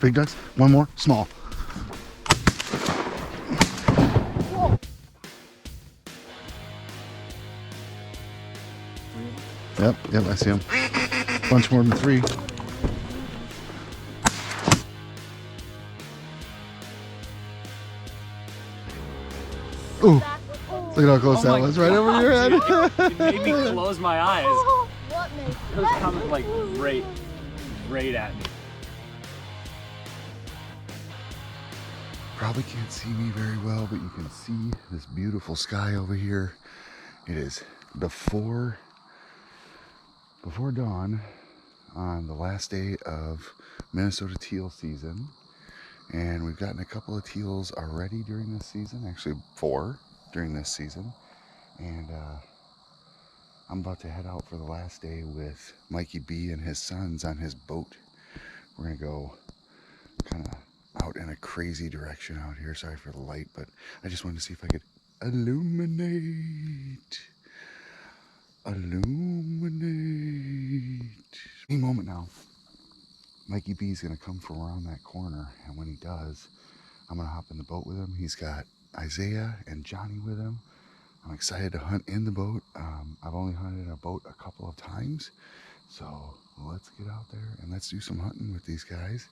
Big ducks. One more, small. Yep, I see him. Bunch more than 3. Ooh, look at how close that was, right over your head. It made me close my eyes. What made It was coming like right at me. Probably can't see me very well, but you can see this beautiful sky over here. It is before dawn on the last day of Minnesota teal season, and we've gotten a couple of teals already during this season, actually 4 during this season, and I'm about to head out for the last day with Mikey B and his sons on his boat. We're gonna go kind of out in a crazy direction out here. Sorry for the light, but I just wanted to see if I could illuminate. Any moment now, Mikey B is gonna come from around that corner, and when he does, I'm gonna hop in the boat with him. He's got Isaiah and Johnny with him. I'm excited to hunt in the boat. I've only hunted in a boat a couple of times, so let's get out there and let's do some hunting with these guys.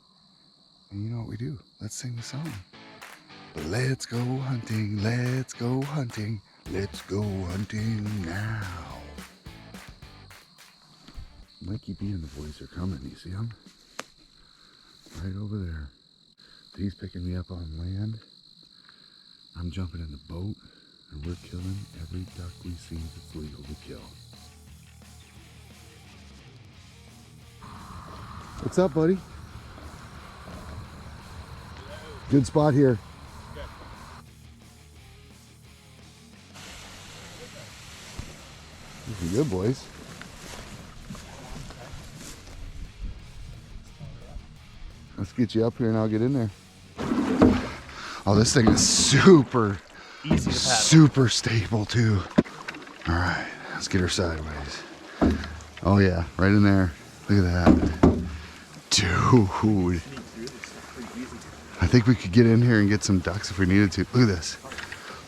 And you know what we do? Let's sing the song. Let's go hunting, let's go hunting, let's go hunting now. Mikey B and the boys are coming, you see them? Right over there. He's picking me up on land. I'm jumping in the boat, and we're killing every duck we see that's legal to kill. What's up, buddy? Good spot here. Looking good, boys. Let's get you up here and I'll get in there. Oh, this thing is super stable too. All right, let's get her sideways. Oh yeah, right in there. Look at that. Dude. I think we could get in here and get some ducks if we needed to. Look at this.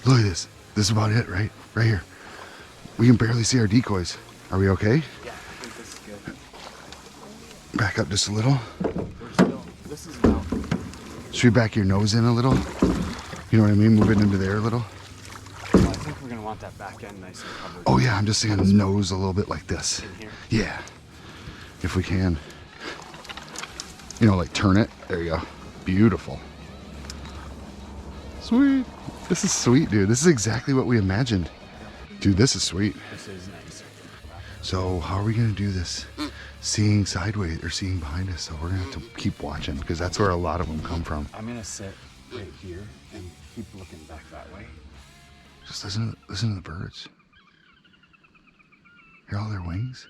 Look at this. This is about it, right? Right here. We can barely see our decoys. Are we okay? Yeah, I think this is good. Back up just a little. This is about. Should we back your nose in a little? You know what I mean? Move it into there a little. Well, I think we're gonna want that back end nice and covered. Oh yeah, I'm just saying the nose a little bit like this. In here. Yeah, if we can. You know, like turn it. There you go. Beautiful. Sweet. This is sweet, dude. This is exactly what we imagined. Dude, this is sweet. This is nice. So how are we gonna do this? Seeing sideways or seeing behind us? So we're gonna have to keep watching because that's where a lot of them come from. I'm gonna sit right here and keep looking back that way. Just listen to the birds. Hear all their wings?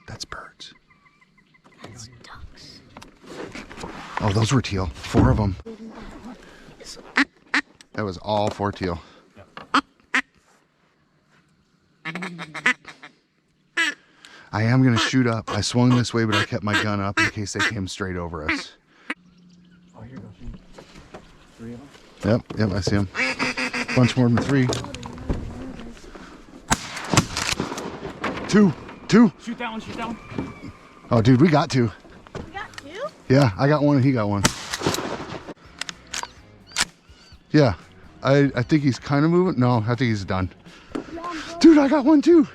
That's birds. That's ducks. Oh, those were teal. 4 of them. That was all 4 teal. Yep. I am gonna shoot up. I swung this way, but I kept my gun up in case they came straight over us. Oh, here goes Shane. 3 of them? Yep, I see them. Bunch more than 3. 2. Shoot that one, shoot that one. Oh, dude, we got 2. We got 2? Yeah, I got 1 and he got 1. Yeah, I think he's kind of moving. No, I think he's done. Dude, I got 1 too.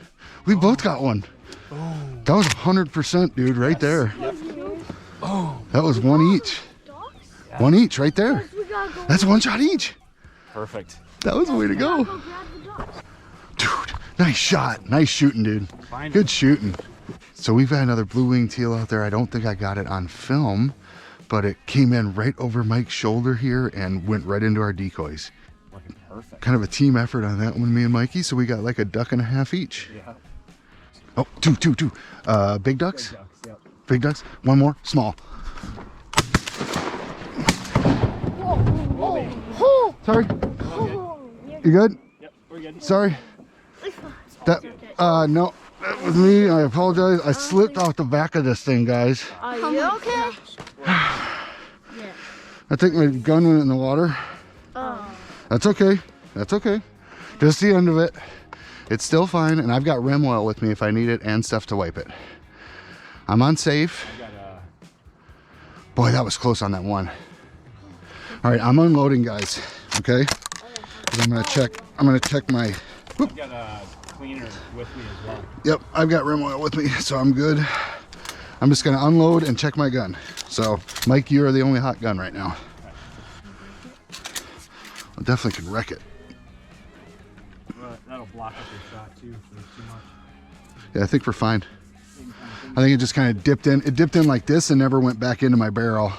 We both got 1. Oh. That was 100%, dude, right there. Yep. Oh. That was 1 each. Dogs? 1 each right there. We gotta go. That's 1 shot each. Perfect. That was the way to We gotta go. go grab the dogs. Dude, nice shot. Nice shooting, dude. Fine. Good shooting. So we've had another blue-winged teal out there. I don't think I got it on film, but it came in right over Mike's shoulder here and went right into our decoys. Looking perfect. Kind of a team effort on that one, me and Mikey. So we got like a duck and a half each. Yeah. Oh, two. Big ducks? Big ducks, yep. Big ducks. 1 more, small. Oh, Sorry. oh. You good? Yep, we're good. Sorry. That, no, that was me. I apologize. I slipped off the back of this thing, guys. Are you okay? I think my gun went in the water. Oh. That's okay. That's okay. Just the end of it. It's still fine, and I've got rim oil with me if I need it and stuff to wipe it. I'm on safe. Boy, that was close on that one. All right, I'm unloading, guys. Okay. 'Cause I'm gonna check my. Whoop. I've got a cleaner with me as well. Yep, I've got rim oil with me, so I'm good. I'm just gonna unload and check my gun. So, Mike, you are the only hot gun right now. I definitely can wreck it. That'll block up your shot too if there's too much. Yeah, I think we're fine. I think it just kind of dipped in. It dipped in like this and never went back into my barrel.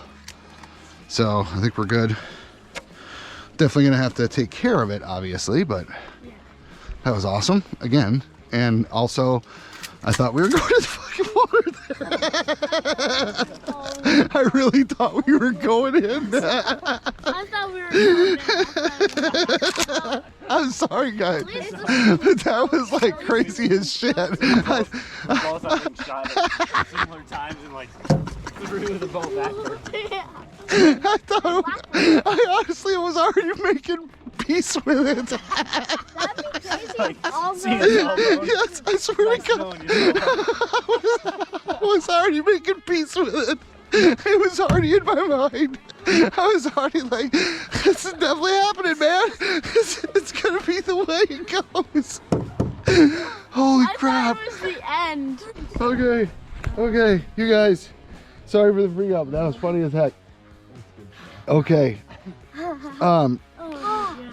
So I think we're good. Definitely gonna have to take care of it, obviously, but that was awesome again. And also, I thought we were going to the fucking water there. I really thought we were going in. I thought we were going in. I'm sorry, guys. That was like crazy as shit. Both have been shot at similar times and like threw the boat backward. I honestly was already making peace with it. That'd be crazy. Like, All seeing those- it all going. Yes, I swear to God. I was already making peace with it. It was already in my mind. I was already like, this is definitely happening, man. It's gonna be the way it goes. Holy crap. I thought it was the end. Okay, you guys. Sorry for the freak out, but that was funny as heck. Okay.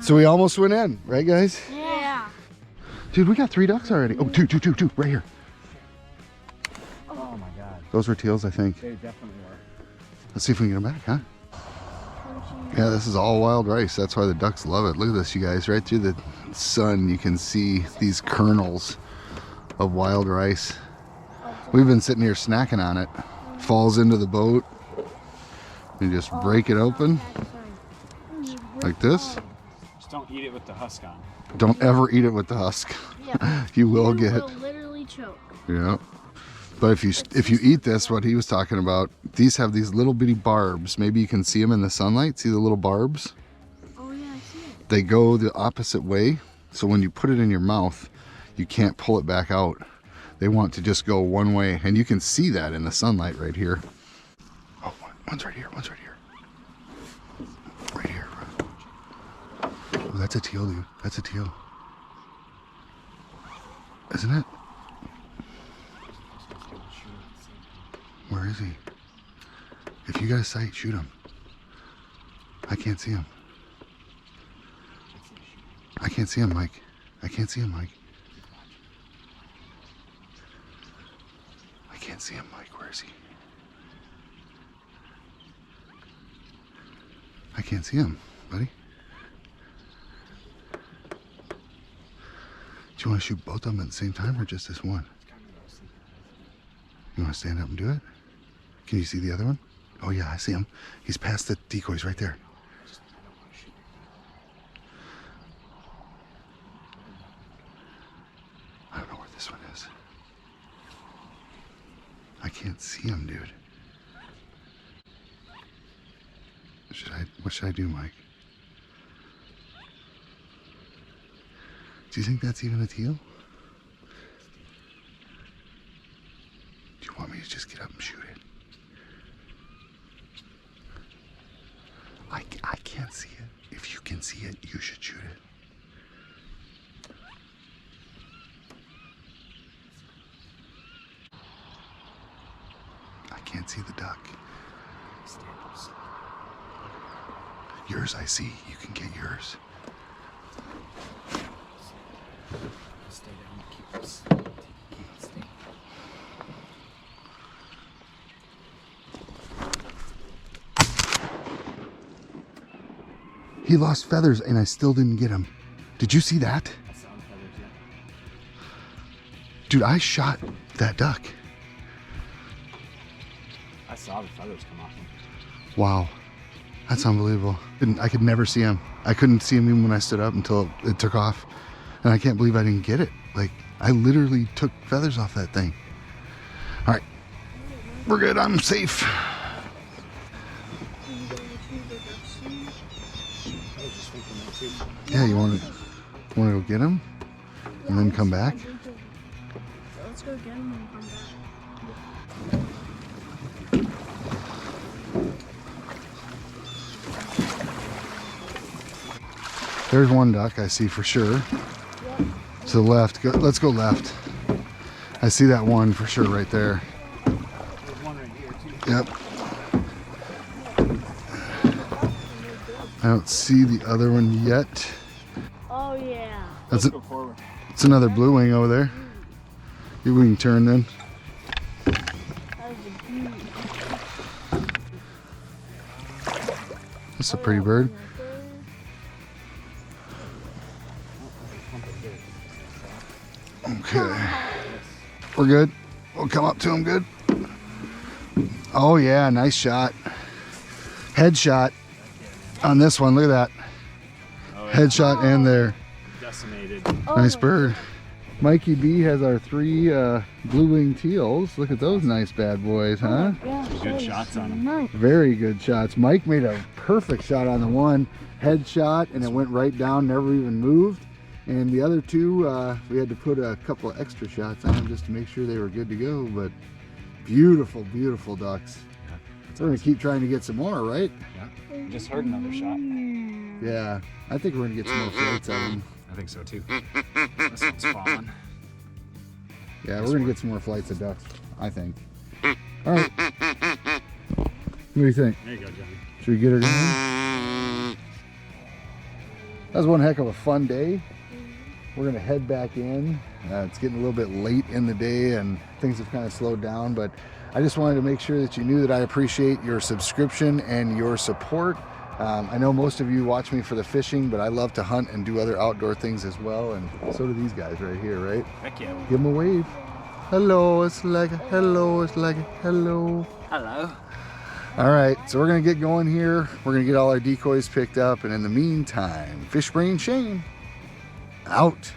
So we almost went in, right, guys? Yeah. Dude, we got 3 ducks already. Oh, two, right here. Oh my god. Those were teals, I think. They definitely were. Let's see if we can get them back, huh? Yeah, this is all wild rice. That's why the ducks love it. Look at this, you guys. Right through the sun, you can see these kernels of wild rice. We've been sitting here snacking on it. Falls into the boat. You just break it open like this. Just don't eat it with the husk on. Don't ever eat it with the husk. Yeah. You will get. will literally choke. Yeah. But if you eat this, what he was talking about, these have these little bitty barbs. Maybe you can see them in the sunlight. See the little barbs? Oh yeah, I see it. They go the opposite way. So when you put it in your mouth, you can't pull it back out. They want to just go one way. And you can see that in the sunlight right here. Oh, one's right here. One's right here. Right here. Oh, that's a teal, dude. That's a teal. Isn't it? Where is he? If you got a sight, shoot him. I can't see him. I can't see him, Mike. I can't see him, Mike. I can't see him, Mike. Where is he? I can't see him, buddy. Do you want to shoot both of them at the same time or just this one? You want to stand up and do it? Can you see the other one? Oh yeah, I see him. He's past the decoys right there. I don't know where this one is. I can't see him, dude. What should I do, Mike? Do you think that's even a teal? Do you want me to just get up and shoot it? I can't see it. If you can see it, you should shoot it. I can't see the duck. Yours I see. You can get yours. Stay down. Keep this. Stay. He lost feathers and I still didn't get him. Did you see that? I saw the feathers, yeah. Dude, I shot that duck. I saw the feathers come off him. Wow. That's unbelievable. I could never see him. I couldn't see him even when I stood up until it took off. And I can't believe I didn't get it. Like, I literally took feathers off that thing. All right. We're good. I'm safe. Yeah, you want to go get him and then come back? Let's go get him and come back. There's one duck I see for sure. To the left. Let's go left. I see that one for sure right there. There's one right here too. Yep. I don't see the other one yet. Oh yeah. That's Let's go forward. it's another blue wing over there. Maybe we can turn then. That was a beauty. That's a pretty bird. Okay. We're good. We'll come up to him good. Oh yeah, nice shot. Headshot on this one. Look at that. Oh, yeah. Headshot and there. Decimated. Nice bird. Mikey B has our 3 blue-winged teals. Look at those nice bad boys, huh? Good shots on him. Nice. Very good shots. Mike made a perfect shot on the one. Headshot, and it went right down, never even moved. And the other 2, we had to put a couple of extra shots on them just to make sure they were good to go. But beautiful, beautiful ducks. Yeah, We're going to keep trying to get some more, right? Yeah. Just heard another shot. Yeah. I think we're going to get some more flights of them. I think so too. This one's falling. Yeah, we're going to get some more flights of ducks, I think. All right. What do you think? There you go, Johnny. Should we get her in? That was one heck of a fun day. We're gonna head back in. It's getting a little bit late in the day and things have kind of slowed down, but I just wanted to make sure that you knew that I appreciate your subscription and your support. I know most of you watch me for the fishing, but I love to hunt and do other outdoor things as well, and so do these guys right here, right? Heck yeah. Give them a wave. Hello, it's like a hello, it's like a hello. Hello. All right, so we're gonna get going here. We're gonna get all our decoys picked up, and in the meantime, FishBrain Shane out.